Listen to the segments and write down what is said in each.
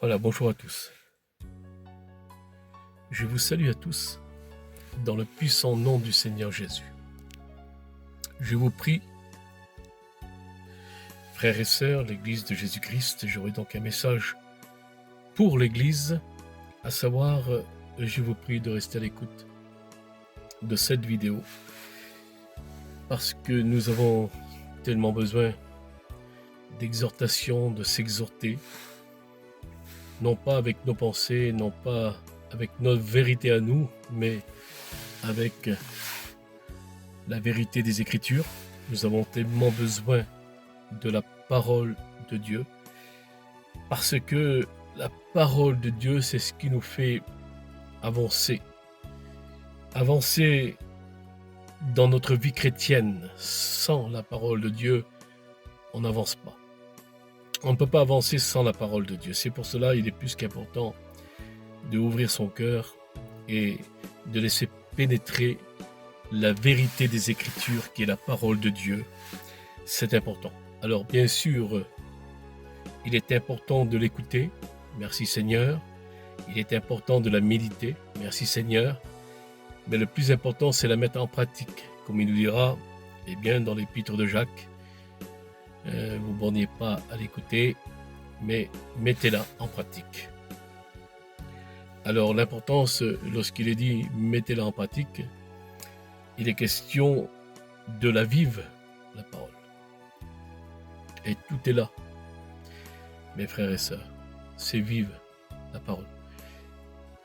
Voilà, bonjour à tous. Je vous salue à tous dans le puissant nom du Seigneur Jésus. Je vous prie, frères et sœurs, l'Église de Jésus-Christ, j'aurai donc un message pour l'Église, à savoir, je vous prie de rester à l'écoute de cette vidéo, parce que nous avons tellement besoin d'exhortation, de s'exhorter, non pas avec nos pensées, non pas avec notre vérité à nous, mais avec la vérité des Écritures. Nous avons tellement besoin de la parole de Dieu, parce que la parole de Dieu, c'est ce qui nous fait avancer. Avancer dans notre vie chrétienne. Sans la parole de Dieu, on n'avance pas. On ne peut pas avancer sans la parole de Dieu. C'est pour cela qu'il est plus qu'important d'ouvrir son cœur et de laisser pénétrer la vérité des Écritures qui est la parole de Dieu. C'est important. Alors bien sûr, il est important de l'écouter, merci Seigneur. Il est important de la méditer, merci Seigneur. Mais le plus important, c'est la mettre en pratique. Comme il nous dira, eh bien, dans l'épître de Jacques, vous ne borniez pas à l'écouter, mais mettez-la en pratique. Alors l'importance, lorsqu'il est dit « mettez-la en pratique », il est question de la vivre, la parole. Et tout est là, mes frères et sœurs, c'est vivre la parole.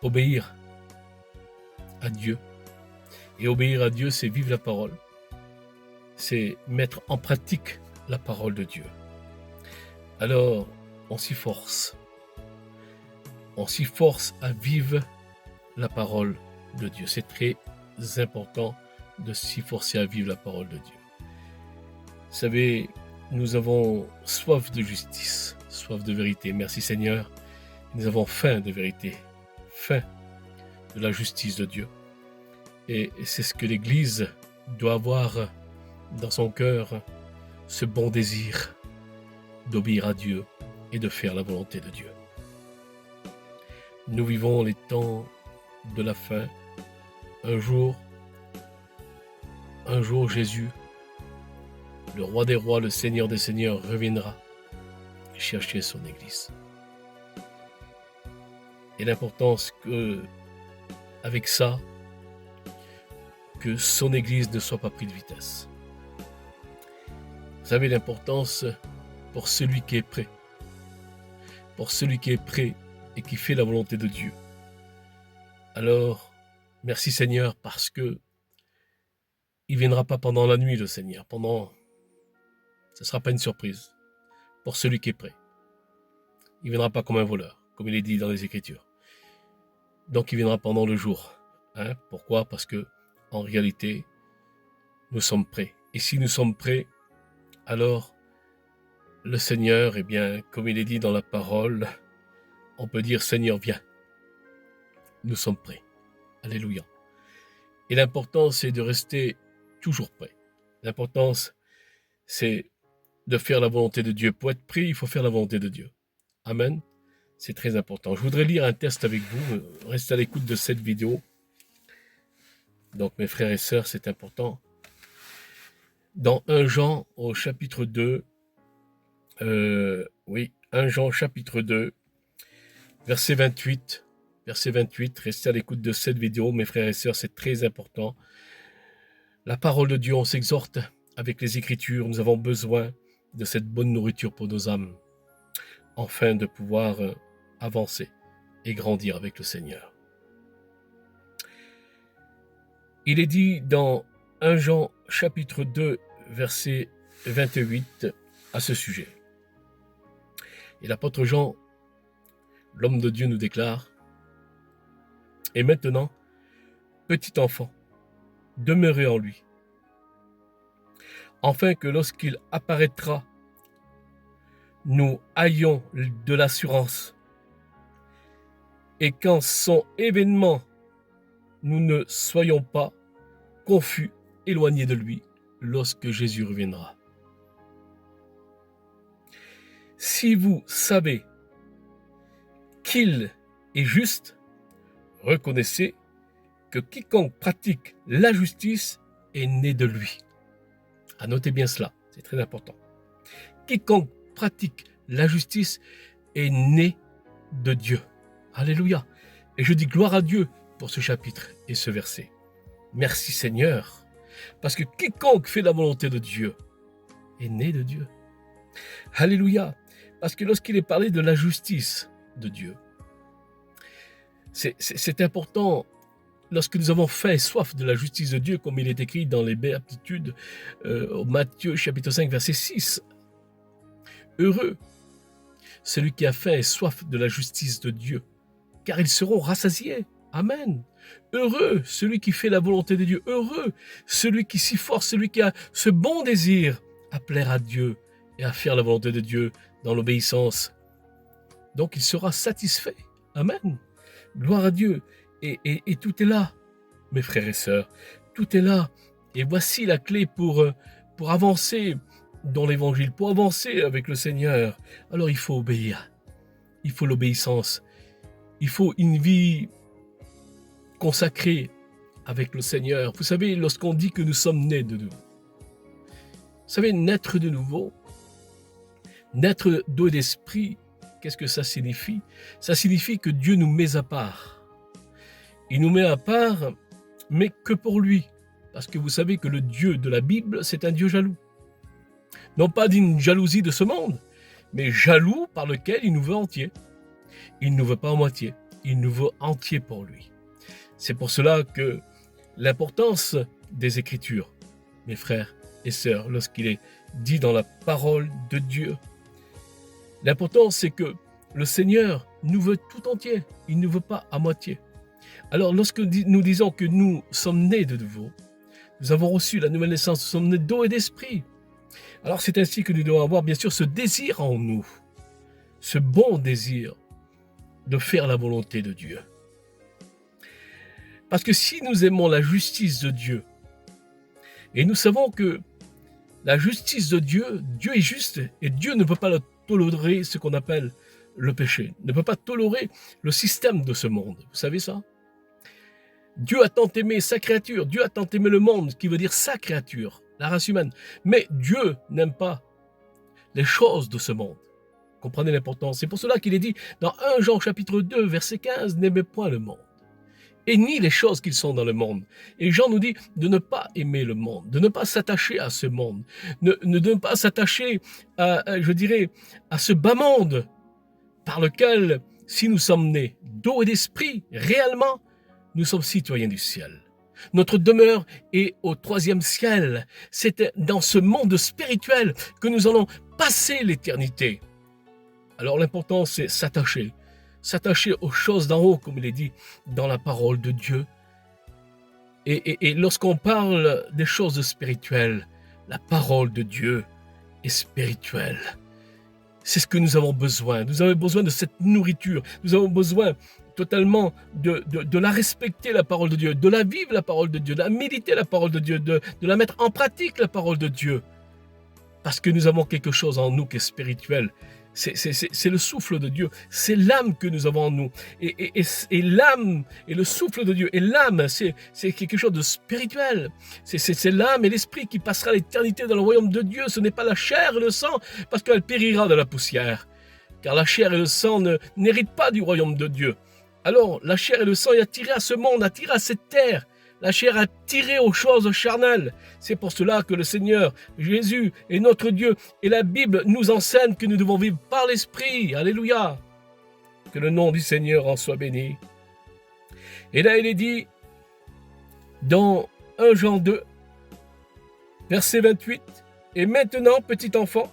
Obéir à Dieu. Et obéir à Dieu, c'est vivre la parole. C'est mettre en pratique la parole de Dieu. Alors, on s'y force. On s'y force à vivre la parole de Dieu. C'est très important de s'y forcer à vivre la parole de Dieu. Vous savez, nous avons soif de justice, soif de vérité. Merci Seigneur. Nous avons faim de vérité, faim de la justice de Dieu. Et c'est ce que l'Église doit avoir dans son cœur, ce bon désir d'obéir à Dieu et de faire la volonté de Dieu. Nous vivons les temps de la fin. Un jour Jésus, le roi des rois, le Seigneur des seigneurs, reviendra chercher son Église. Et l'importance que, avec ça, que son Église ne soit pas prise de vitesse. Vous savez l'importance pour celui qui est prêt. Pour celui qui est prêt et qui fait la volonté de Dieu. Alors, merci Seigneur, parce que il ne viendra pas pendant la nuit, le Seigneur. Ce ne sera pas une surprise pour celui qui est prêt. Il ne viendra pas comme un voleur, comme il est dit dans les Écritures. Donc il viendra pendant le jour. Pourquoi? Parce que en réalité, nous sommes prêts. Et si nous sommes prêts, alors le Seigneur, eh bien, comme il est dit dans la parole, on peut dire Seigneur, viens. Nous sommes prêts. Alléluia. Et l'important, c'est de rester toujours prêt. L'importance, c'est de faire la volonté de Dieu. Pour être prêt, il faut faire la volonté de Dieu. Amen. C'est très important. Je voudrais lire un texte avec vous. Restez à l'écoute de cette vidéo. Donc, mes frères et sœurs, c'est important. Dans 1 Jean au chapitre 2, 1 Jean chapitre 2, verset 28. Verset 28, restez à l'écoute de cette vidéo, mes frères et sœurs, c'est très important. La parole de Dieu, on s'exhorte avec les Écritures. Nous avons besoin de cette bonne nourriture pour nos âmes, afin de pouvoir avancer et grandir avec le Seigneur. Il est dit dans 1 Jean chapitre 2, verset 28 à ce sujet. Et l'apôtre Jean, l'homme de Dieu, nous déclare: « Et maintenant, petit enfant, demeurez en lui, afin que lorsqu'il apparaîtra, nous ayons de l'assurance, et qu'en son événement, nous ne soyons pas confus, éloignés de lui, lorsque Jésus reviendra. Si vous savez qu'il est juste, reconnaissez que quiconque pratique la justice est né de lui. Notez bien cela, c'est très important. Quiconque pratique la justice est né de Dieu. Alléluia. Et je dis gloire à Dieu pour ce chapitre et ce verset. Merci Seigneur, parce que quiconque fait la volonté de Dieu est né de Dieu. Alléluia. Parce que lorsqu'il est parlé de la justice de Dieu, c'est important. Lorsque nous avons faim et soif de la justice de Dieu, comme il est écrit dans les Béatitudes, au Matthieu chapitre 5, verset 6. Heureux celui qui a faim et soif de la justice de Dieu, car ils seront rassasiés. Amen. Heureux celui qui fait la volonté de Dieu. Heureux celui qui s'y force, celui qui a ce bon désir à plaire à Dieu et à faire la volonté de Dieu dans l'obéissance. Donc il sera satisfait. Amen. Gloire à Dieu. Et tout est là, mes frères et sœurs. Tout est là. Et voici la clé pour avancer dans l'évangile, pour avancer avec le Seigneur. Alors il faut obéir. Il faut l'obéissance. Il faut une vie consacrée avec le Seigneur. Vous savez, lorsqu'on dit que nous sommes nés de nouveau, vous savez, naître de nouveau, naître d'eau et d'esprit, qu'est-ce que ça signifie? Ça signifie que Dieu nous met à part. Il nous met à part, mais que pour lui. Parce que vous savez que le Dieu de la Bible, c'est un Dieu jaloux. Non pas d'une jalousie de ce monde, mais jaloux par lequel il nous veut entier. Il ne nous veut pas en moitié, il nous veut entier pour lui. C'est pour cela que l'importance des Écritures, mes frères et sœurs, lorsqu'il est dit dans la parole de Dieu, l'important c'est que le Seigneur nous veut tout entier, il ne veut pas à moitié. Alors lorsque nous disons que nous sommes nés de nouveau, nous avons reçu la nouvelle naissance, nous sommes nés d'eau et d'esprit. Alors c'est ainsi que nous devons avoir bien sûr ce désir en nous, ce bon désir de faire la volonté de Dieu. Parce que si nous aimons la justice de Dieu, et nous savons que la justice de Dieu, Dieu est juste et Dieu ne peut pas tolérer ce qu'on appelle le péché, ne peut pas tolérer le système de ce monde. Vous savez ça? Dieu a tant aimé sa créature, Dieu a tant aimé le monde, ce qui veut dire sa créature, la race humaine. Mais Dieu n'aime pas les choses de ce monde. Comprenez l'importance. C'est pour cela qu'il est dit dans 1 Jean chapitre 2, verset 15, « N'aimez point le monde, et ni les choses qui sont dans le monde. » Et Jean nous dit de ne pas aimer le monde, de ne pas s'attacher à ce monde, de ne pas s'attacher à ce bas monde par lequel, si nous sommes nés d'eau et d'esprit, réellement, nous sommes citoyens du ciel. Notre demeure est au 3e ciel. C'est dans ce monde spirituel que nous allons passer l'éternité. Alors l'important, c'est s'attacher aux choses d'en haut, comme il est dit dans la parole de Dieu. Et lorsqu'on parle des choses spirituelles, la parole de Dieu est spirituelle. C'est ce que nous avons besoin. Nous avons besoin de cette nourriture. Nous avons besoin totalement de la respecter, la parole de Dieu, de la vivre, la parole de Dieu, de la méditer, la parole de Dieu, de la mettre en pratique, la parole de Dieu. Parce que nous avons quelque chose en nous qui est spirituel. C'est le souffle de Dieu, c'est l'âme que nous avons en nous. Et l'âme et le souffle de Dieu, et l'âme, c'est quelque chose de spirituel. C'est l'âme et l'esprit qui passera l'éternité dans le royaume de Dieu. Ce n'est pas la chair et le sang, parce qu'elle périra de la poussière. Car la chair et le sang n'héritent pas du royaume de Dieu. Alors, la chair et le sang est attiré à ce monde, attiré à cette terre. La chair a tiré aux choses charnelles. C'est pour cela que le Seigneur, Jésus est notre Dieu. Et la Bible nous enseigne que nous devons vivre par l'Esprit. Alléluia. Que le nom du Seigneur en soit béni. Et là, il est dit dans 1 Jean 2, verset 28, « Et maintenant, petit enfant,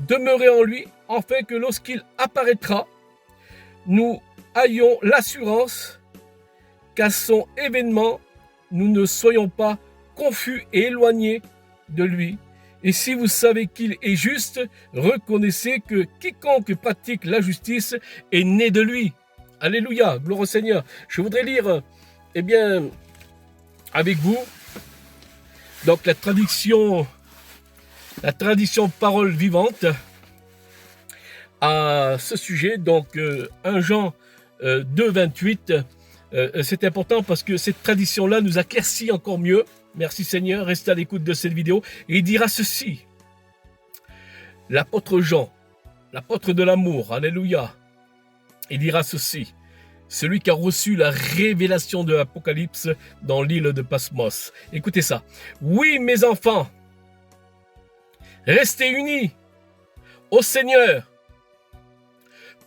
demeurez en lui, afin que lorsqu'il apparaîtra, nous ayons l'assurance qu'à son événement, nous ne soyons pas confus et éloignés de lui. Et si vous savez qu'il est juste, reconnaissez que quiconque pratique la justice est né de lui. » Alléluia, gloire au Seigneur. Je voudrais lire, avec vous, donc la tradition parole vivante, à ce sujet. Donc 1 Jean 2, 28, c'est important parce que cette tradition-là nous éclaircit encore mieux. Merci Seigneur, restez à l'écoute de cette vidéo. Et il dira ceci, l'apôtre Jean, l'apôtre de l'amour, alléluia, il dira ceci, celui qui a reçu la révélation de l'Apocalypse dans l'île de Patmos. Écoutez ça. Oui, mes enfants, restez unis au Seigneur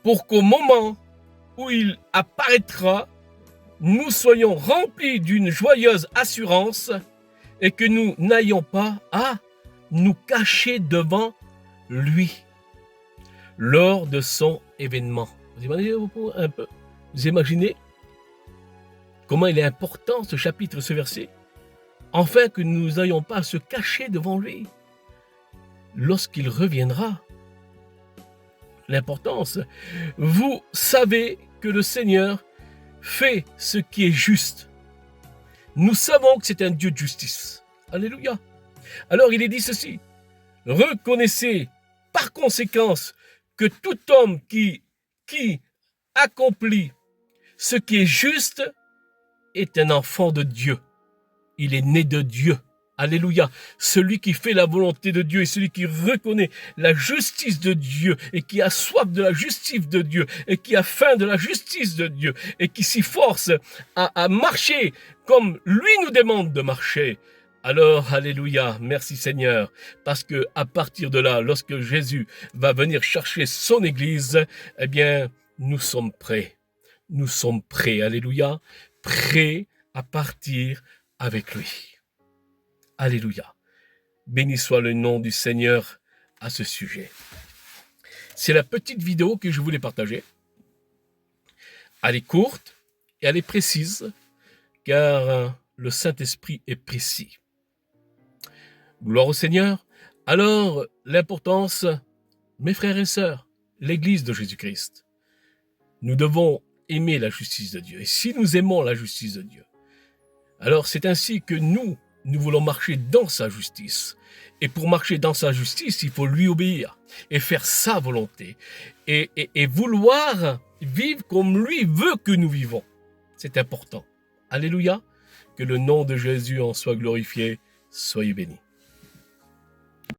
pour qu'au moment où il apparaîtra, nous soyons remplis d'une joyeuse assurance et que nous n'ayons pas à nous cacher devant lui lors de son événement. Vous imaginez un peu? Vous imaginez comment il est important ce chapitre, ce verset, afin que nous n'ayons pas à se cacher devant lui lorsqu'il reviendra. L'importance. Vous savez que le Seigneur fait ce qui est juste. Nous savons que c'est un Dieu de justice. Alléluia. Alors il est dit ceci. Reconnaissez par conséquence que tout homme qui accomplit ce qui est juste est un enfant de Dieu. Il est né de Dieu. Alléluia. Celui qui fait la volonté de Dieu et celui qui reconnaît la justice de Dieu et qui a soif de la justice de Dieu et qui a faim de la justice de Dieu et qui s'y force à marcher comme lui nous demande de marcher. Alors, alléluia, merci Seigneur, parce que à partir de là, lorsque Jésus va venir chercher son Église, eh bien, nous sommes prêts. Nous sommes prêts, alléluia, prêts à partir avec lui. Alléluia. Béni soit le nom du Seigneur à ce sujet. C'est la petite vidéo que je voulais partager. Elle est courte et elle est précise, car le Saint-Esprit est précis. Gloire au Seigneur. Alors, l'importance, mes frères et sœurs, l'Église de Jésus-Christ. Nous devons aimer la justice de Dieu. Et si nous aimons la justice de Dieu, alors c'est ainsi que nous voulons marcher dans sa justice. Et pour marcher dans sa justice, il faut lui obéir et faire sa volonté. Et vouloir vivre comme lui veut que nous vivons. C'est important. Alléluia. Que le nom de Jésus en soit glorifié. Soyez bénis.